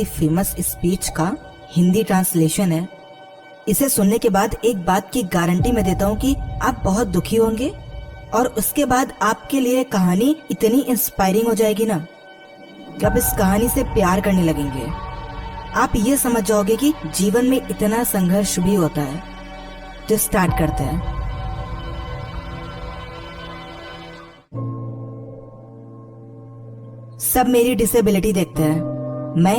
Famous speech का Hindi translation है। इसे सुनने के बाद एक बात की गारंटी मैं देता हूँ कि आप बहुत दुखी होंगे और उसके बाद आपके लिए कहानी इतनी इंस्पायरिंग हो जाएगी ना कि आप इस कहानी से प्यार करने लगेंगे। आप ये समझ जाओगे कि जीवन में इतना संघर्ष भी होता है। तो स्टार्ट करते हैं। सब मेरी डिसेबिलिटी देखते हैं, मैं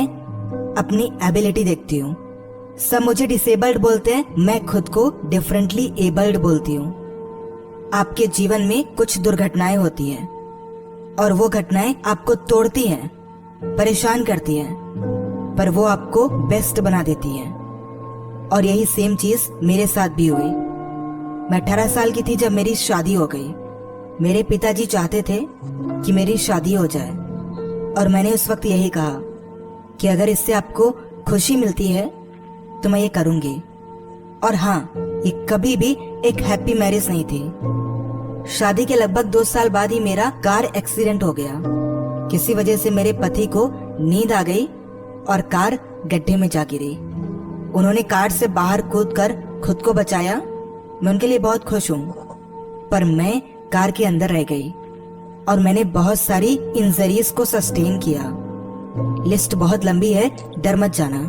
अपनी एबिलिटी देखती हूँ। सब मुझे डिसेबल्ड बोलते हैं, मैं खुद को डिफरेंटली एबल्ड बोलती हूँ। आपके जीवन में कुछ दुर्घटनाएं होती हैं और वो घटनाएं आपको तोड़ती हैं, परेशान करती हैं, पर वो आपको बेस्ट बना देती हैं। और यही सेम चीज मेरे साथ भी हुई। मैं 18 साल की थी जब मेरी शादी हो गई। मेरे पिताजी चाहते थे कि मेरी शादी हो जाए और मैंने उस वक्त यही कहा कि अगर इससे आपको खुशी मिलती है तो मैं ये करूंगी। और हाँ, ये कभी भी एक हैप्पी मैरिज नहीं थी। शादी के लगभग 2 साल बाद ही मेरा कार एक्सीडेंट हो गया। किसी वजह से मेरे पति को नींद आ गई और कार गड्ढे में जा गिरी। उन्होंने कार से बाहर कूदकर खुद को बचाया। मैं उनके लिए बहुत खुश हूँ, पर मैं कार के अंदर रह गई और मैंने बहुत सारी इंजरीज को सस्टेन किया। लिस्ट बहुत लंबी है, डर मत जाना।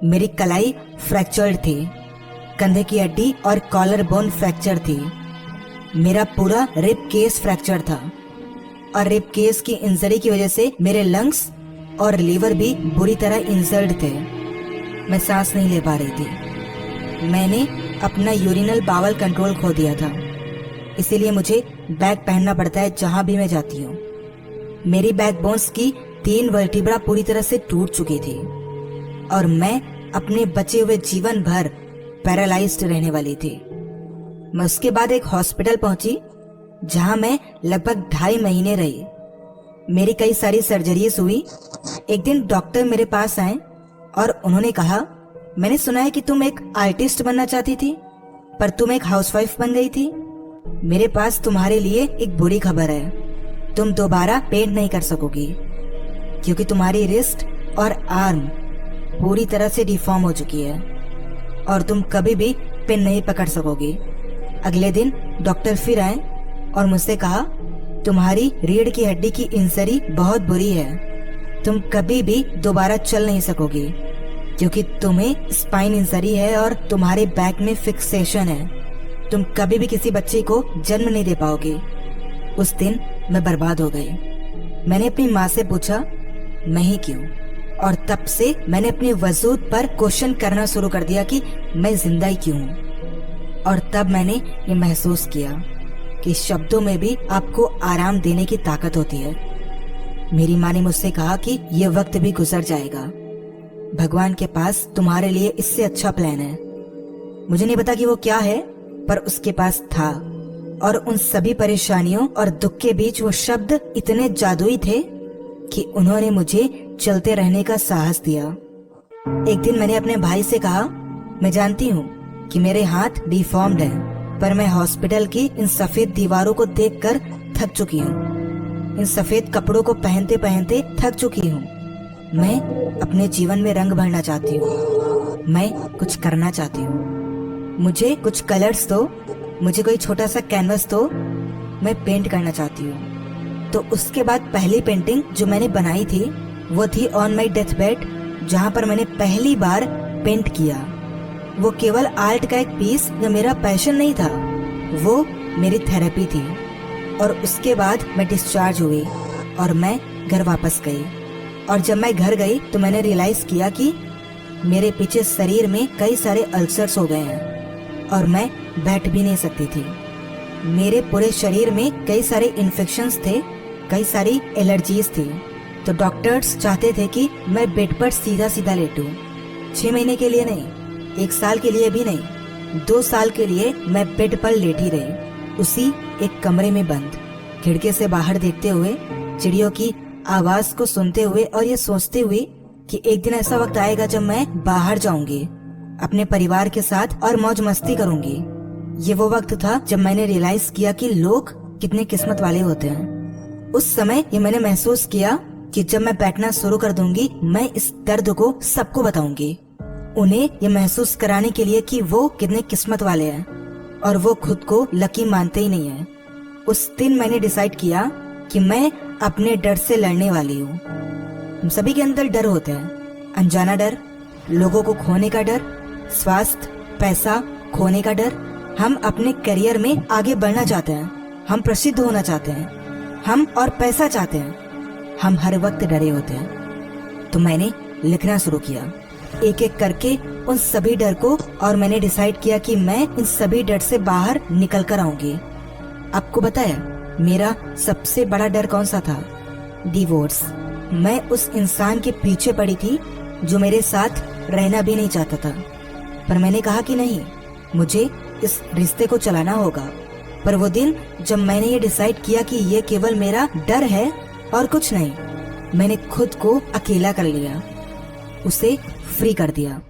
मेरी कलाई फ्रैक्चर्ड थी, कंधे की हड्डी और कॉलर बोन फ्रैक्चर थी। मेरा पूरा रिब केस फ्रैक्चर था और रिब केस की इंजरी की वजह से मेरे लंग्स और लीवर भी बुरी तरह इंजर्ड थे। मैं सांस नहीं ले पा रही थी। मैंने अपना यूरिनल बावल कंट्रोल खो दिया था, इसीलिए मुझे बैग पहनना पड़ता है जहां भी मैं जाती हूँ। मेरी बैकबोन्स की 3 वर्टिब्रा पूरी तरह से टूट चुकी थी और मैं अपने बचे हुए जीवन भर पैरालाइज्ड रहने वाली थी। मैं उसके बाद एक हॉस्पिटल पहुंची जहां मैं लगभग 2.5 महीने रही। मेरी कई सारी सर्जरीज हुई। एक दिन डॉक्टर मेरे पास आए और उन्होंने कहा, मैंने सुना है कि तुम एक आर्टिस्ट बनना चाहती थी, पर तुम एक हाउसवाइफ बन गई थी। मेरे पास तुम्हारे लिए एक बुरी खबर है, तुम दोबारा पेंट नहीं कर सकोगी क्योंकि तुम्हारी रिस्ट और आर्म पूरी तरह से डिफॉर्म हो चुकी है और तुम कभी भी पेन नहीं पकड़ सकोगी। अगले दिन डॉक्टर फिर आए और मुझसे कहा, तुम्हारी रीढ़ की हड्डी की इंजरी बहुत बुरी है, तुम कभी भी दोबारा चल नहीं सकोगी क्योंकि तुम्हें स्पाइन इंजरी है और तुम्हारे बैक में फिक्सेशन है। तुम कभी भी किसी बच्चे को जन्म नहीं दे पाओगे। उस दिन मैं बर्बाद हो गई। मैंने अपनी माँ से पूछा, मैं ही क्यों? और तब से मैंने अपने वजूद पर क्वेश्चन करना शुरू कर दिया कि मैं जिंदा ही क्यों हूँ। और तब मैंने ये महसूस किया कि शब्दों में भी आपको आराम देने की ताकत होती है। मेरी माँ ने मुझसे कहा कि ये वक्त भी गुजर जाएगा, भगवान के पास तुम्हारे लिए इससे अच्छा प्लान है। मुझे नहीं पता कि वो क्या है, पर उसके पास था। और उन सभी परेशानियों और दुख के बीच वो शब्द इतने जादुई थे कि उन्होंने मुझे चलते रहने का साहस दिया। एक दिन मैंने अपने भाई से कहा, मैं जानती हूँ कि मेरे हाथ डिफॉर्म्ड हैं, पर मैं हॉस्पिटल की इन सफेद दीवारों को देखकर थक चुकी हूँ। इन सफेद कपड़ों को पहनते पहनते थक चुकी हूँ। मैं अपने जीवन में रंग भरना चाहती हूँ। मैं कुछ करना चाहती हूँ। मुझे कुछ कलर्स दो, मुझे कोई छोटा सा कैनवस दो, मैं पेंट करना चाहती हूँ। तो उसके बाद पहली पेंटिंग जो मैंने बनाई थी वो थी ऑन माई डेथ बेड, जहाँ पर मैंने पहली बार पेंट किया। वो केवल आर्ट का एक पीस जो मेरा पैशन नहीं था, वो मेरी थेरेपी थी। और उसके बाद मैं डिस्चार्ज हुई और मैं घर वापस गई। और जब मैं घर गई तो मैंने रियलाइज किया कि मेरे पीछे शरीर में कई सारे अल्सर्स हो गए हैं और मैं बैठ भी नहीं सकती थी। मेरे पूरे शरीर में कई सारे इन्फेक्शंस थे, कई सारी एलर्जीज थी। तो डॉक्टर्स चाहते थे कि मैं बेड पर सीधा सीधा लेटूं। 6 महीने के लिए नहीं, 1 साल के लिए भी नहीं, 2 साल के लिए मैं बेड पर लेटी रही, उसी एक कमरे में बंद, खिड़की से बाहर देखते हुए, चिड़ियों की आवाज को सुनते हुए और ये सोचते हुए कि एक दिन ऐसा वक्त आएगा जब मैं बाहर जाऊंगी अपने परिवार के साथ और मौज मस्ती करूंगी। ये वो वक्त था जब मैंने रियलाइज किया कि लोग कितने किस्मत वाले होते हैं। उस समय ये मैंने महसूस किया कि जब मैं बैठना शुरू कर दूंगी मैं इस दर्द को सबको बताऊंगी, उन्हें ये महसूस कराने के लिए कि वो कितने किस्मत वाले हैं और वो खुद को लकी मानते ही नहीं है। उस दिन मैंने डिसाइड किया कि मैं अपने डर से लड़ने वाली हूँ। हम सभी के अंदर डर होते हैं, अनजाना डर, लोगों को खोने का डर, स्वास्थ्य, पैसा खोने का डर। हम अपने करियर में आगे बढ़ना चाहते हैं, हम प्रसिद्ध होना चाहते हैं, हम और पैसा चाहते हैं। हम हर वक्त डरे होते हैं। तो मैंने लिखना शुरू किया एक एक करके उन सभी डर को, और मैंने डिसाइड किया कि मैं इन सभी डर से बाहर निकल कर आऊंगी। आपको बताया मेरा सबसे बड़ा डर कौन सा था? डिवोर्स। मैं उस इंसान के पीछे पड़ी थी जो मेरे साथ रहना भी नहीं चाहता था, पर मैंने कहा कि नहीं, मुझे इस रिश्ते को चलाना होगा। पर वो दिन जब मैंने ये डिसाइड किया कि ये केवल मेरा डर है और कुछ नहीं, मैंने खुद को अकेला कर लिया, उसे फ्री कर दिया,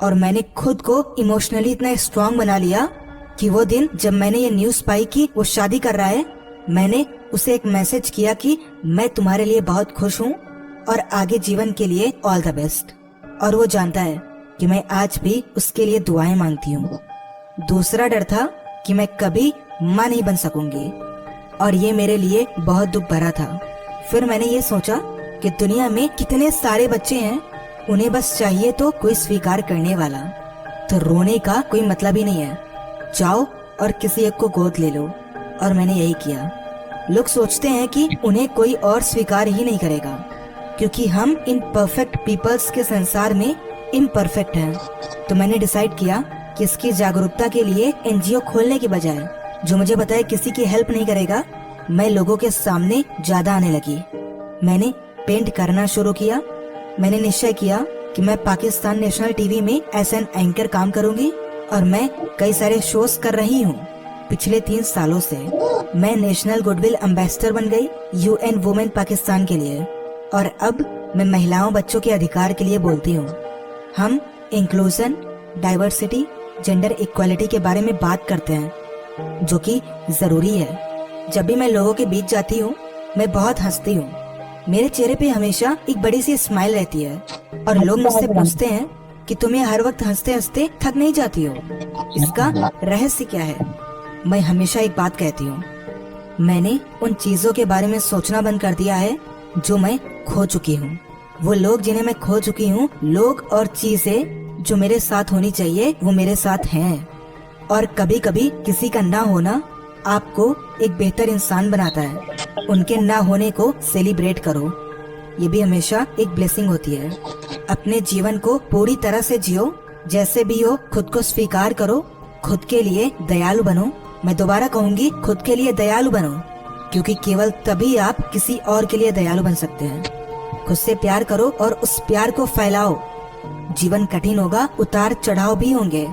और मैंने खुद को इमोशनली इतना स्ट्रांग बना लिया कि वो दिन जब मैंने ये न्यूज़ पाई कि वो शादी कर रहा है, मैंने उसे एक मैसेज किया कि मैं तुम्हारे लिए बहुत खुश हूँ और आगे जीवन के लिए ऑल द बेस्ट। और वो जानता है कि मैं आज भी उसके लिए दुआएं मांगती हूँ। दूसरा डर था कि मैं कभी माँ नहीं बन सकूंगी, और ये मेरे लिए बहुत दुख भरा था। फिर मैंने ये सोचा कि दुनिया में कितने सारे बच्चे हैं, उन्हें बस चाहिए तो कोई स्वीकार करने वाला। तो रोने का कोई मतलब ही नहीं है, जाओ और किसी एक को गोद ले लो। और मैंने यही किया। लोग सोचते हैं कि उन्हें कोई और स्वीकार ही नहीं करेगा, क्योंकि हम इन परफेक्ट पीपल्स के संसार में इम्परफेक्ट हैं। तो मैंने डिसाइड किया कि इसकी जागरूकता के लिए एनजीओ खोलने के बजाय जो मुझे बताए किसी की हेल्प नहीं करेगा, मैं लोगों के सामने ज्यादा आने लगी। मैंने पेंट करना शुरू किया। मैंने निश्चय किया कि मैं पाकिस्तान नेशनल टीवी में एज एन एंकर काम करूंगी, और मैं कई सारे शोज कर रही हूँ। पिछले 3 सालों से मैं नेशनल गुडविल एम्बेसडर बन गई UN वुमेन पाकिस्तान के लिए, और अब मैं महिलाओं बच्चों के अधिकार के लिए बोलती हूँ। हम इंक्लूजन, डाइवर्सिटी, जेंडर इक्वालिटी के बारे में बात करते हैं, जो कि जरूरी है। जब भी मैं लोगों के बीच जाती हूँ मैं बहुत हंसती हूँ। मेरे चेहरे पे हमेशा एक बड़ी सी स्माइल रहती है, और लोग मुझसे पूछते हैं कि तुम्हें हर वक्त हंसते हंसते थक नहीं जाती हो, इसका रहस्य क्या है? मैं हमेशा एक बात कहती हूँ, मैंने उन चीजों के बारे में सोचना बंद कर दिया है जो मैं खो चुकी हूँ। वो लोग जिन्हें मैं खो चुकी हूँ, लोग और चीजें जो मेरे साथ होनी चाहिए वो मेरे साथ हैं। और कभी कभी किसी का ना होना आपको एक बेहतर इंसान बनाता है। उनके ना होने को सेलिब्रेट करो, ये भी हमेशा एक ब्लेसिंग होती है। अपने जीवन को पूरी तरह से जियो, जैसे भी हो खुद को स्वीकार करो, खुद के लिए दयालु बनो। मैं दोबारा कहूँगी, खुद के लिए दयालु बनो, क्योंकि केवल तभी आप किसी और के लिए दयालु बन सकते हैं। खुद से प्यार करो और उस प्यार को फैलाओ। जीवन कठिन होगा, उतार चढ़ाव भी होंगे,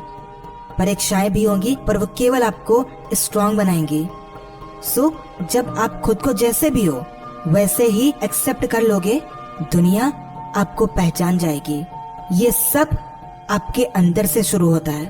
परीक्षाएं भी होंगी, पर वो केवल आपको स्ट्रांग बनाएंगी। सो जब आप खुद को जैसे भी हो वैसे ही एक्सेप्ट कर लोगे, दुनिया आपको पहचान जाएगी। ये सब आपके अंदर से शुरू होता है।